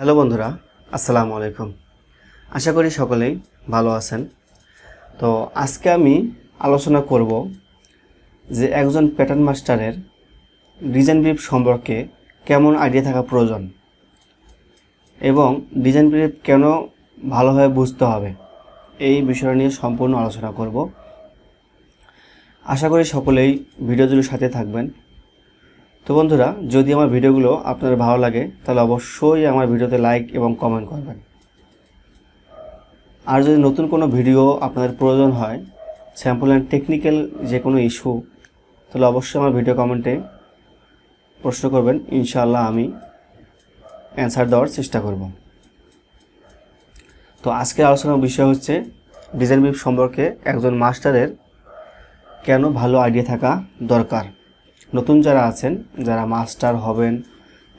Hello বন্ধুরা, আসসালামু আলাইকুম। আশা করি সকলেই ভালো আছেন। তো আজকে আমি আলোচনা করব যে একজন প্যাটার্ন মাস্টারের ডিজাইন ব্রিফ সম্পর্কে কেমন আইডিয়া থাকা প্রয়োজন এবং ডিজাইন ব্রিফ কেন ভালোভাবে বুঝতে হবে, এই বিষয় নিয়ে সম্পূর্ণ আলোচনা করব। আশা করি সকলেই ভিডিওগুলোর সাথে থাকবেন। তো বন্ধুরা, যদি আমার ভিডিওগুলো আপনাদের ভালো লাগে তাহলে অবশ্যই আমার ভিডিওতে লাইক এবং কমেন্ট করবেন। আর যদি নতুন কোনো ভিডিও আপনাদের প্রয়োজন হয়, স্যাম্পল অ্যান্ড টেকনিক্যাল যে কোনো ইস্যু, তাহলে অবশ্যই আমার ভিডিও কমেন্টে প্রশ্ন করবেন। ইনশাআল্লাহ আমি অ্যান্সার দেওয়ার চেষ্টা করব। তো আজকের আলোচনার বিষয় হচ্ছে ডিজাইন ব্রিফ সম্পর্কে একজন মাস্টারের কেন ভালো আইডিয়া থাকা দরকার। নতুন যারা আছেন, যারা মাস্টার হবেন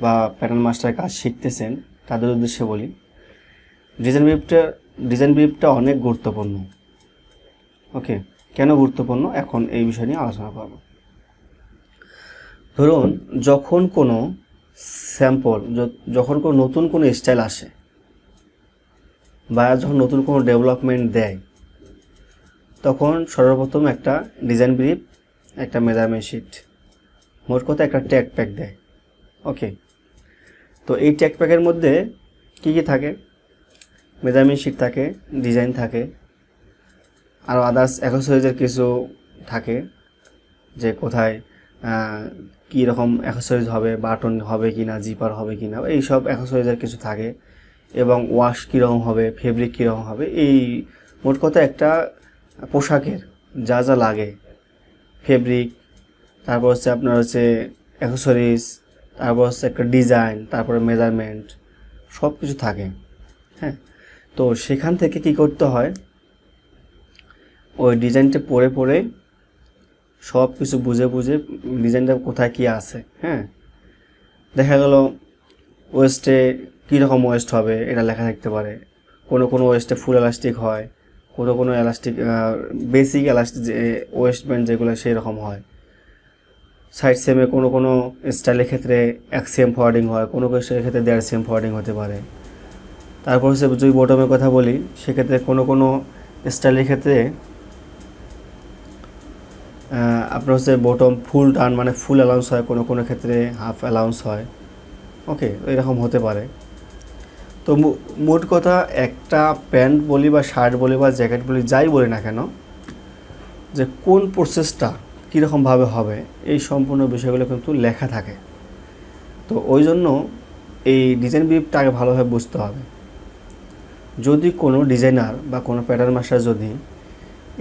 বা প্যাটার্ন মাস্টারের কাজ শিখতেছেন, তাদের উদ্দেশ্যে বলি, ডিজাইন ব্রিফটা অনেক গুরুত্বপূর্ণ। ওকে, কেন গুরুত্বপূর্ণ এখন এই বিষয় নিয়ে আলোচনা করব। ধরুন, যখন কোনো নতুন কোনো স্টাইল আসে বা যখন নতুন কোনো ডেভেলপমেন্ট দেয়, তখন সর্বপ্রথম একটা ডিজাইন ব্রিফ, একটা মেজারমেন্ট শিট, মোট কথা একটা ট্যাগ প্যাক দেয়। ওকে, তো এই ট্যাগ প্যাকের মধ্যে কী কী থাকে? মেজারমেন্ট শিট থাকে, ডিজাইন থাকে, আর আদার্স অ্যাক্সেসরিজের কিছু থাকে, যে কোথায় কী রকম অ্যাক্সেসরিজ হবে, বাটন হবে কি না, জিপার হবে কি না, এইসব অ্যাক্সেসরিজের কিছু থাকে, এবং ওয়াশ কীরকম হবে, ফেব্রিক কীরকম হবে, এই মোট কথা একটা পোশাকের যা যা লাগে, ফেব্রিক, তারপর হচ্ছে আপনার হচ্ছে অ্যাক্সেসরিজ, তারপর হচ্ছে একটা ডিজাইন, তারপরে মেজারমেন্ট, সব কিছু থাকে। হ্যাঁ, তো সেখান থেকে কি করতে হয়, ওই ডিজাইনটা পড়ে পড়ে সব কিছু বুঝে বুঝে ডিজাইনটা কোথায় কী আছে। হ্যাঁ, দেখা গেল ওয়েস্টে কীরকম ওয়েস্ট হবে এটা লেখা থাকতে পারে। কোনো ওয়েস্টে ফুল এলাস্টিক হয়, কোনো এলাস্টিক বেসিক এলাস্টিক যে ওয়েস্ট ব্যান্ড যেগুলো সেই রকম হয়। সাইড সেমে কোনো স্টাইলের ক্ষেত্রে 1 সেম ফরওয়ার্ডিং হয়, কোনো স্টাইলের ক্ষেত্রে 1.5 সেম ফরওয়ার্ডিং হতে পারে। তারপর হচ্ছে যদি বটমের কথা বলি, সেক্ষেত্রে কোনো স্টাইলের ক্ষেত্রে আপনার হচ্ছে বটম ফুল টার্ন মানে ফুল অ্যালাউন্স হয়, কোনো ক্ষেত্রে হাফ অ্যালাউন্স হয়। ওকে, এরকম হতে পারে। তো মোট কথা, একটা প্যান্ট বলি বা শার্ট বলি বা জ্যাকেট বলি, যাই বলি না কেন, যে কোন প্রসেসটা কীরকমভাবে হবে, এই সম্পূর্ণ বিষয়গুলো কিন্তু লেখা থাকে। তো ওই জন্য এই ডিজাইন ব্রিফটা আগে ভালোভাবে বুঝতে হবে। যদি কোনো ডিজাইনার বা কোনো প্যাটার্ন মাস্টার যদি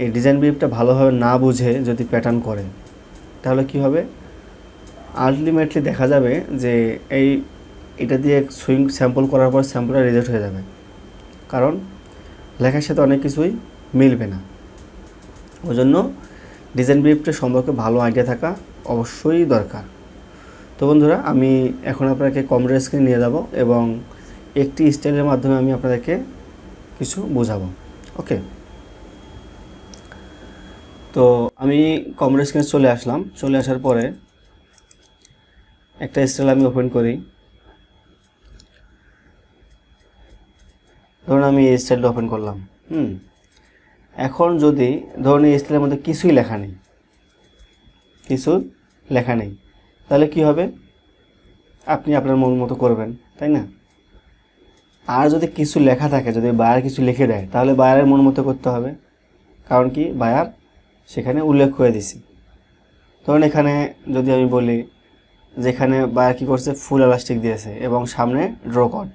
এই ডিজাইন ব্রিফটা ভালোভাবে না বুঝে যদি প্যাটার্ন করে, তাহলে কি হবে, আলটিমেটলি দেখা যাবে যে এটা দিয়ে সুইং স্যাম্পল করার পর স্যাম্পলটা রিজেক্ট হয়ে যাবে, কারণ লেখার সাথে অনেক কিছুই মিলবে না। ওই জন্য ডিজাইন ব্রিফটা সম্পর্কে ভালো আইডিয়া থাকা অবশ্যই দরকার। তো বন্ধুরা, আমি এখন আপনাকে কম্পিউটার স্ক্রিনে নিয়ে যাব এবং একটি স্টাইলের মাধ্যমে আমি আপনাদেরকে কিছু বোঝাবো। ওকে, তো আমি কম্পিউটার স্ক্রিনে চলে আসলাম। চলে আসার পরে একটা স্টাইল আমি ওপেন করি। ধরুন আমি এই স্টাইলটা ওপেন করলাম। এখন যদি ধরুন এই স্টাইলের মধ্যে কিছুই লেখা নেই, তাহলে কি হবে, আপনি আপনার মন মতো করবেন, তাই না? আর যদি কিছু লেখা থাকে, যদি বায়ার কিছু লিখে দেয়, তাহলে বায়ারের মন মতো করতে হবে, কারণ কি, বায়ার সেখানে উল্লেখ করে দিছি। ধরুন এখানে যদি আমি বলি, যেখানে বায়ার কী করছে, ফুল এলাস্টিক দিয়েছে এবং সামনে ড্র কট,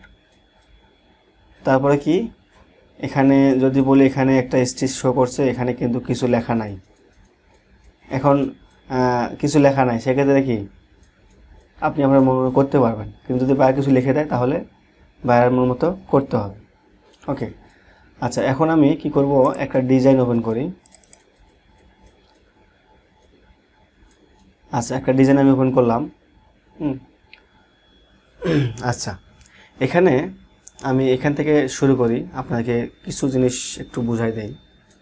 তারপরে কি, এখানে যদি বলি এখানে একটা স্টিচ শো করছে, এখানে কিন্তু কিছু লেখা নাই। এখন কিছু লেখা নাই, সেক্ষেত্রে কি আপনি আপনার মন মতো করতে পারবেন, কিন্তু যদি বায়ার কিছু লিখে দেয় তাহলে বায়ার মন মতো করতে হবে। ওকে, আচ্ছা, এখন আমি কি করব, একটা ডিজাইন ওপেন করি। আচ্ছা, একটা ডিজাইন আমি ওপেন করলাম। আচ্ছা, আমি এখান থেকে শুরু করি, আপনাকে কিছু জিনিস একটু বুঝাই দেই,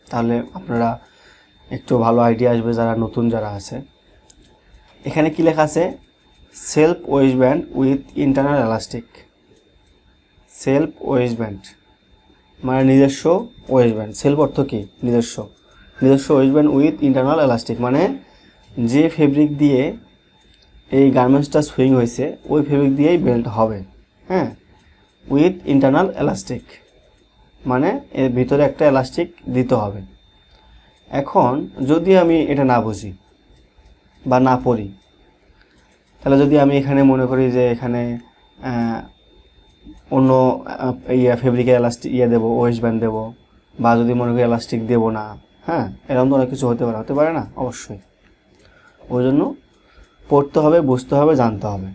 তাহলে আপনারা একটু ভালো আইডিয়া আসবে যারা আছে। এখানে কি লেখা আছে, self waist band with internal elastic. Self waistband মানে নিজস্ব ওয়েস্টব্যান্ড। সেলফ অর্থ কি? নিজস্ব। নিজস্ব ওয়েস্টব্যান্ড উইথ ইন্টারনাল এলাস্টিক মানে যে ফেব্রিক দিয়ে এই গার্মেন্টসটা সুইং হয়েছে ওই ফেব্রিক দিয়েই বেল্ট হবে। হ্যাঁ, উইথ ইন্টারনাল এলাস্টিক মানে এর ভিতরে একটা এলাস্টিক দিতে হবে। এখন যদি আমি এটা না বুঝি বা না পড়ি, তাহলে যদি আমি এখানে মনে করি যে এখানে অন্য ফেব্রিকের এলাস্টিক দেবো, ওয়েস্ট ব্যান্ড দেবো, বা যদি মনে করি এলাস্টিক দেবো না, হ্যাঁ, এরকম তো অনেক কিছু হতে পারে না? অবশ্যই। ওই জন্য পড়তে হবে, বুঝতে হবে, জানতে হবে।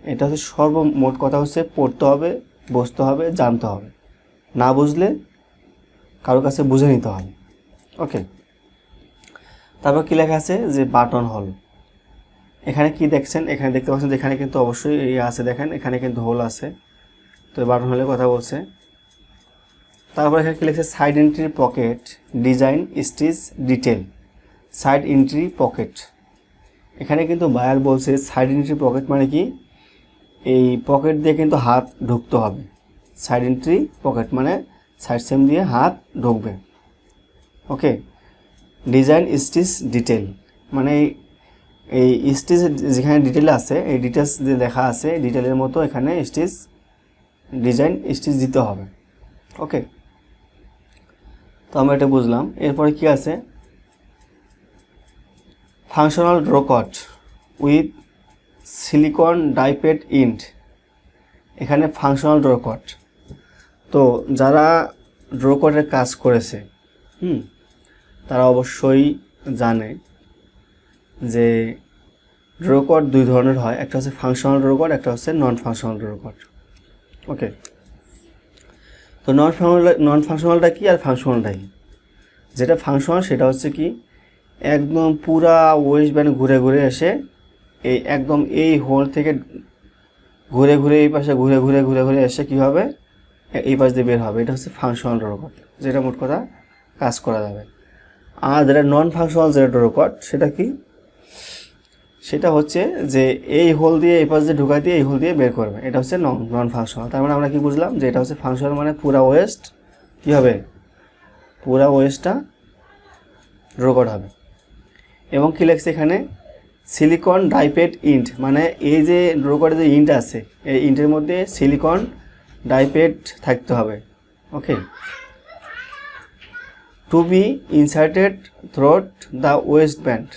এটা হচ্ছে সর্বমোট কথা হচ্ছে পড়তে হবে, বুঝতে হবে, জানতে হবে। না বুঝলে কারোর কাছে বুঝে নিতে হবে। ওকে, তারপর কী লেখা আছে যে বাটন হোল। এখানে কি দেখছেন? এখানে দেখতে পাচ্ছেন যে এখানে কিন্তু অবশ্যই আছে, দেখেন এখানে কিন্তু হোল আছে। তো বাটন হোলের কথা বলছে। তারপর এখানে কী লিখছে? Side entry pocket design stitch detail. Side entry pocket, এখানে কিন্তু বায়ার বলছে সাইড এন্ট্রি পকেট মানে কি? এই পকেট দিয়ে কিন্তু হাত ঢুকতে হবে। সাইড এন্ট্রি পকেট মানে সাইড সেম দিয়ে হাত ঢুকবে। ওকে, ডিজাইন স্টিচ ডিটেল মানে এই স্টিচ যেখানে ডিটেল আছে, এই ডিটেলস যে দেখা আছে ডিটেলের মতো এখানে স্টিচ ডিজাইন স্টিচ দিতে হবে। ওকে, তো আমরা এটা বুঝলাম। এরপরে কি আছে? Functional drawcord with silicone dipped end. এখানে ফাংশনাল ড্রকট, তো যারা ড্রকটের কাজ করেছে তারা অবশ্যই জানে যে ড্রকট দুই ধরনের হয়, একটা হচ্ছে ফাংশনাল ড্রকট, একটা হচ্ছে নন ফাংশনাল ড্রকট। ওকে, তো নন ফাংশনালটা কি আর ফাংশনালটা কি? যেটা ফাংশনাল সেটা হচ্ছে কি একদম পুরা ওয়েস্ট ব্যান্ড ঘুরে ঘুরে এসে এই একদম এই হোল থেকে ঘুরে ঘুরে এই পাশে ঘুরে ঘুরে ঘুরে ঘুরে এসে কী হবে? এই পাশ দিয়ে বের হবে। এটা হচ্ছে ফাংশনাল ড্রকট, যেটা মোট কথা কাজ করা যাবে। আর যেটা নন ফাংশনাল যেটা ড্রকট সেটা কি? সেটা হচ্ছে যে এই হোল দিয়ে এই পাশ দিয়ে ঢুকাই দিয়ে এই হোল দিয়ে বের করবে। এটা হচ্ছে নন ফাংশনাল। তার মানে আমরা কি বুঝলাম? যে এটা হচ্ছে ফাংশনাল মানে পুরা ওয়েস্ট কী হবে? পুরা ওয়েস্টটা ড্রকট হবে। এবং কী লেখছে এখানে? সিলিকন ডাইপেড ইন্ট মানে এই যে ড্রকটের যে ইন্ট আছে এই ইন্টের মধ্যে সিলিকন ডাইপেড থাকতে হবে। Okay, to be inserted through the waist band,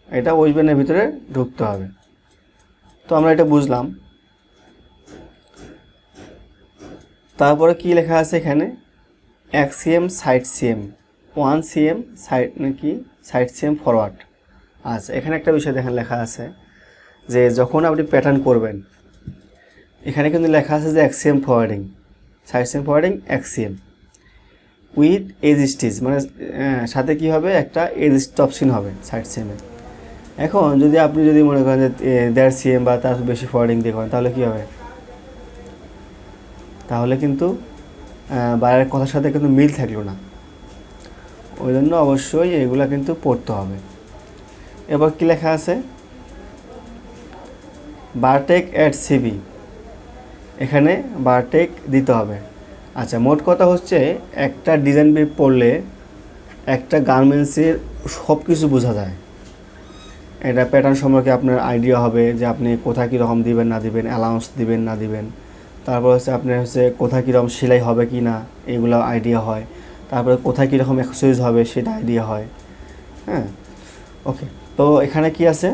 এটা ওয়েস্ট ব্যান্ডের ভিতরে ঢুকতে হবে। তো আমরা এটা বুঝলাম। তারপরে কি লেখা আছে এখানে? অ্যাক্সিএম সাইড সিএম 1 cm সাইড নাকি সাইড সিএম ফরওয়ার্ড। আচ্ছা, এখানে একটা বিষয় দেখেন লেখা আছে যে যখন আপনি প্যাটার্ন করবেন এখানে কিন্তু লেখা আছে যে অ্যাক্সিএম ফরওয়ার্ডিং, সাইড সিএম ফরওয়ার্ডিং অ্যাক্সিএম উইথ এজ স্টিচ মানে সাথে কি হবে? একটা এজ স্টপসিন হবে সাইড সিএমে। এখন যদি আপনি মনে করেন যে 1.5 cm বা তার বেশি ফরওয়ার্ডিং দিয়ে করেন তাহলে কী হবে? তাহলে কিন্তু বাইরের কথার সাথে কিন্তু মিল থাকলো না। ওই জন্য অবশ্যই এগুলা কিন্তু পড়তে হবে। এবার কি লেখা আছে? বারটেক অ্যাট সিবি, এখানে বারটেক দিতে হবে। আচ্ছা, মোট কথা হচ্ছে একটা ডিজাইন ব্রিফ পড়লে একটা গার্মেন্টসের সব কিছু বোঝা যায়। এটা প্যাটার্ন সম্পর্কে আপনার আইডিয়া হবে যে আপনি কোথায় কীরকম দিবেন না দিবেন, অ্যালাউন্স দিবেন না দিবেন। তারপর হচ্ছে আপনার কোথায় কীরকম সেলাই হবে কি না এগুলো আইডিয়া হয়। তারপরে কোথায় কীরকম এক্সারসাইজ হবে সেটা আইডিয়া হয়। হ্যাঁ, ওকে, তো এখানে কি আছে?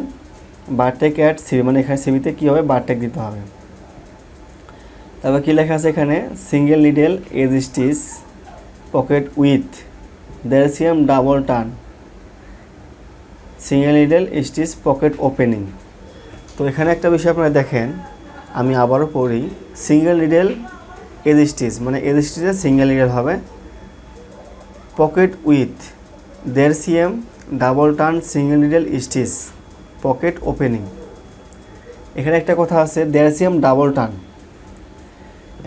বারটেক অ্যাট সিবি মানে এখানে সিবিতে কী হবে? বারটেক দিতে হবে। তারপর কী লেখা আছে এখানে? Single needle edge stitch pocket with 1.5 cm double turn single needle stitch pocket opening. তো এখানে একটা বিষয় আপনারা দেখেন, আমি আবারও পড়ি। সিঙ্গেল নিডেল এজ স্টিচ মানে এজ স্টিচে সিঙ্গেল নিডেল হবে, pocket with 1.5 cm double turn single needle stitch pocket opening. এখানে একটা কথা আছে 1.5 cm ডাবল টার্ন।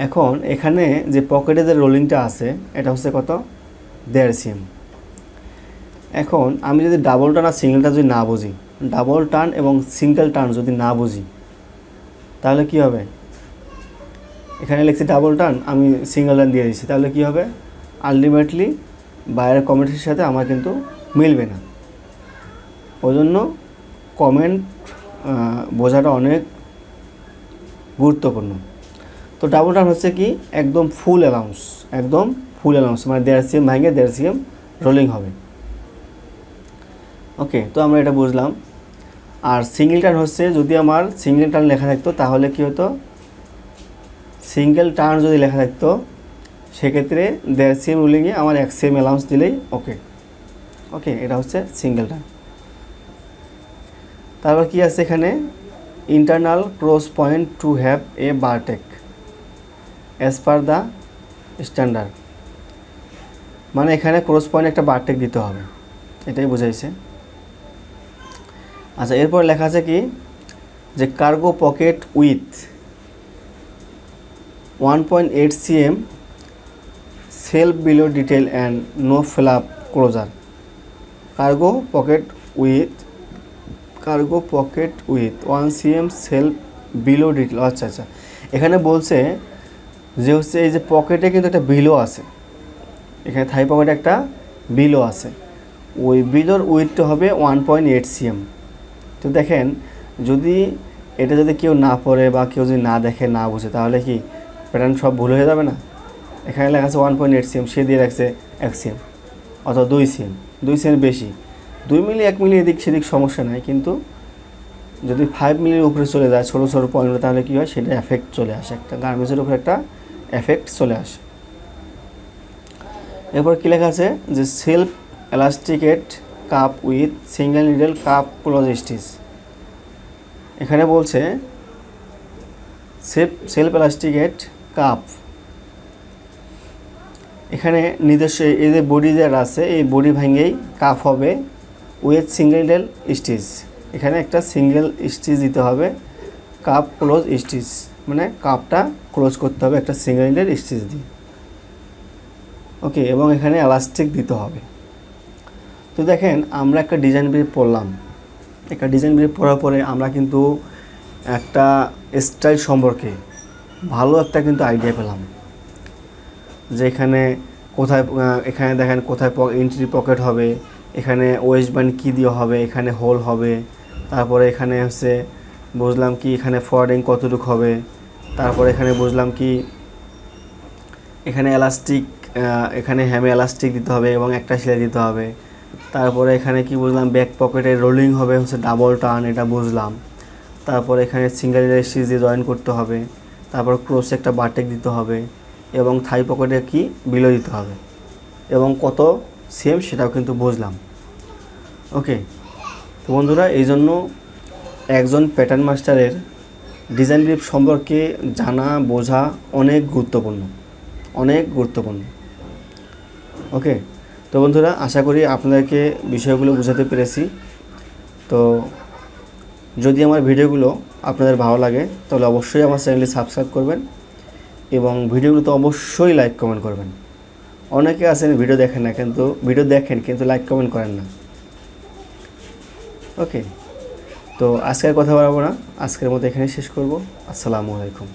এখন এখানে যে পকেটে যে রোলিংটা আছে এটা হচ্ছে কত? 1.5 cm। এখন আমি যদি ডাবল টার্ন আর সিঙ্গেলটা যদি না বুঝি, ডাবল টার্ন এবং সিঙ্গেল টার্ন যদি না বুঝি তাহলে কি হবে? এখানে লিখছি ডাবল টার্ন, আমি সিঙ্গেল টার্ন দিয়ে দিচ্ছি, তাহলে কী হবে, আলটিমেটলি বাইরের কমেন্টের সাথে আমার কিন্তু মিলবে না। ওই জন্য কমেন্ট বোঝাটা অনেক গুরুত্বপূর্ণ। তো ডাবল টার্ন হচ্ছে কি, একদম ফুল অ্যালাউন্স, একদম ফুল অ্যালাউন্স, মানে 1.5 cm ভাঙে 1.5 cm রোলিং হবে। ওকে, তো আমরা এটা বুঝলাম। আর সিঙ্গেল টার্ন হচ্ছে, যদি আমার সিঙ্গেল টার্ন লেখা থাকতো তাহলে কী হতো, সিঙ্গেল টার্ন যদি লেখা থাকতো সেক্ষেত্রে 1.5 cm রোলিংয়ে আমার 1 cm অ্যালাউন্স দিলেই ওকে। ওকে, এটা হচ্ছে সিঙ্গেল টার্ন। তারপর কি আছে এখানে, internal cross point to have a বারটেক as per the standard, মানে এখানে ক্রস পয়েন্ট একটা বারটেক দিতে হবে, এটাই বোঝাইছে। আচ্ছা, এরপর লেখা আছে কি, যে cargo pocket with 1.8 cm self below detail and no flap closure, cargo pocket with 1 cm self below detail. আচ্ছা আচ্ছা, এখানে বলছে যে হচ্ছে এই যে পকেটে কিন্তু একটা বিলো আছে, এখানে থাই পকেটে একটা বিলো আছে, ওই বিলোর উইথটা হবে 1.8 cm। তো দেখেন, যদি এটা যদি কেউ না পড়ে বা কেউ যদি না দেখে না বুঝে তাহলে কি প্যাটার্ন সব ভুল হয়ে যাবে না। এখানে লেখা আছে 1.8 cm, সে দিয়ে রাখছে 1 cm অথবা 2 cm, 2 cm বেশি, 2 মিলি 1 মিলি এদিক সেদিক সমস্যা নাই, কিন্তু যদি 5 মিলির উপরে চলে যায় ছোটো ছোটো পয়েন্ট, তাহলে কী হয়, সেটা এফেক্ট চলে আসে, একটা গার্মেন্টসের উপরে একটা এফেক্ট চলে আসে। এরপর কী লেখা আছে, যে self elasticate cuff with single needle cuff close stitch, এখানে বলছে সেলফ এলাস্টিকেট কাপ, এখানে নিজস্ব এই যে বডি যেটা আছে এই বডি ভেঙেই কাপ হবে উইথ সিঙ্গেল নিডল স্টিচ, এখানে একটা সিঙ্গেল স্টিচ দিতে হবে, কাপ ক্লোজ স্টিচ, মানে কাপটা ক্লোজ করতে হবে একটা সিঙ্গেল নিডল স্টিচ দিয়ে। ওকে, এবং এখানে এলাস্টিক দিতে হবে। তো দেখেন, আমরা একটা ডিজাইন ব্রিফ পড়লাম, একটা ডিজাইন ব্রিফ পড়ার পরে আমরা কিন্তু একটা স্টাইল সম্পর্কে ভালো একটা কিন্তু আইডিয়া পেলাম, যে এখানে কোথায়, এখানে দেখেন কোথায় এন্ট্রি পকেট হবে, এখানে ওয়েস্ট ব্যান্ড কী দিয়ে হবে, এখানে হোল হবে, তারপরে এখানে হচ্ছে বুঝলাম কি এখানে ফরওয়ার্ডিং কতটুকু হবে, তারপরে এখানে বুঝলাম কি এখানে এলাস্টিক, এখানে হ্যামে এলাস্টিক দিতে হবে এবং একটা সেলাই দিতে হবে, তারপরে এখানে কি বুঝলাম ব্যাক পকেটে রোলিং হবে হচ্ছে ডাবল টার্ন, এটা বুঝলাম, তারপরে এখানে সিঙ্গেল স্টিচ দিয়ে জয়েন করতে হবে, তারপর ক্রসে একটা বারটেক দিতে হবে এবং থাই পকেটে কি বিলো দিতে হবে এবং কত সিএম সেটাও কিন্তু বুঝলাম। ওকে, তো বন্ধুরা, এই জন্য একজন প্যাটার্ন মাস্টারের ডিজাইন ব্রিফ সম্পর্কে জানা বোঝা অনেক গুরুত্বপূর্ণ, অনেক গুরুত্বপূর্ণ। ওকে, তো বন্ধুরা, আশা করি আপনাদেরকে বিষয়গুলো বোঝাতে পেরেছি। তো যদি আমার ভিডিওগুলো আপনাদের ভালো লাগে তাহলে অবশ্যই আমার চ্যানেলটি সাবস্ক্রাইব করবেন এবং ভিডিওগুলো তো অবশ্যই লাইক কমেন্ট করবেন। অনেকে আছেন ভিডিও দেখেন না, কিন্তু ভিডিও দেখেন কিন্তু লাইক কমেন্ট করেন না। ওকে, তো আজকের কথা বলবো না, আজকের মতো এখানে শেষ করব। আসসালামু আলাইকুম।